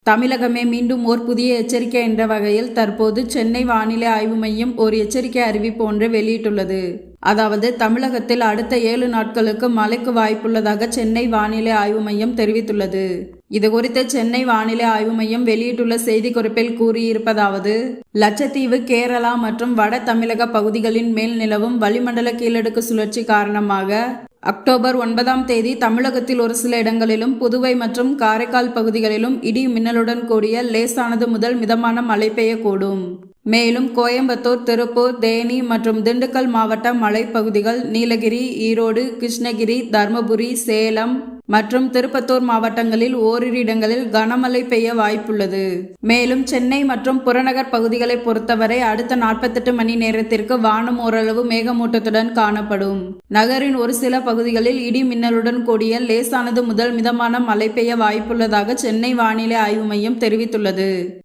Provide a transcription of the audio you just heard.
தமிழகமே மீண்டும் ஓர் புதிய எச்சரிக்கை என்ற வகையில் தற்போது சென்னை வானிலை ஆய்வு மையம் ஒரு எச்சரிக்கை அறிவிப்பு ஒன்று வெளியிட்டுள்ளது. அதாவது தமிழகத்தில் அடுத்த 7 நாட்களுக்கு மழைக்கு வாய்ப்புள்ளதாக சென்னை வானிலை ஆய்வு மையம் தெரிவித்துள்ளது. இதுகுறித்து சென்னை வானிலை ஆய்வு மையம் வெளியிட்டுள்ள செய்திக்குறிப்பில் கூறியிருப்பதாவது: லட்சத்தீவு, கேரளா மற்றும் வட தமிழக பகுதிகளின் மேல் நிலவும் வளிமண்டல கீழடுக்கு சுழற்சி காரணமாக அக்டோபர் 9ஆம் தேதி தமிழகத்தில் ஒரு சில இடங்களிலும், புதுவை மற்றும் காரைக்கால் பகுதிகளிலும் இடி மின்னலுடன் கூடிய லேசானது முதல் மிதமான மழை பெய்யக்கூடும். மேலும் கோயம்புத்தூர், திருப்பூர், தேனி மற்றும் திண்டுக்கல் மாவட்ட மலைப்பகுதிகள், நீலகிரி, ஈரோடு, கிருஷ்ணகிரி, தர்மபுரி, சேலம் மற்றும் திருப்பத்தூர் மாவட்டங்களில் ஓரிரு இடங்களில் கனமழை பெய்ய வாய்ப்புள்ளது. மேலும் சென்னை மற்றும் புறநகர் பகுதிகளை பொறுத்தவரை அடுத்த 48 மணி நேரத்திற்கு வானம் ஓரளவு மேகமூட்டத்துடன் காணப்படும். நகரின் ஒரு சில பகுதிகளில் இடி மின்னலுடன் கூடிய லேசானது முதல் மிதமான மழை பெய்ய வாய்ப்புள்ளதாக சென்னை வானிலை ஆய்வு மையம் தெரிவித்துள்ளது.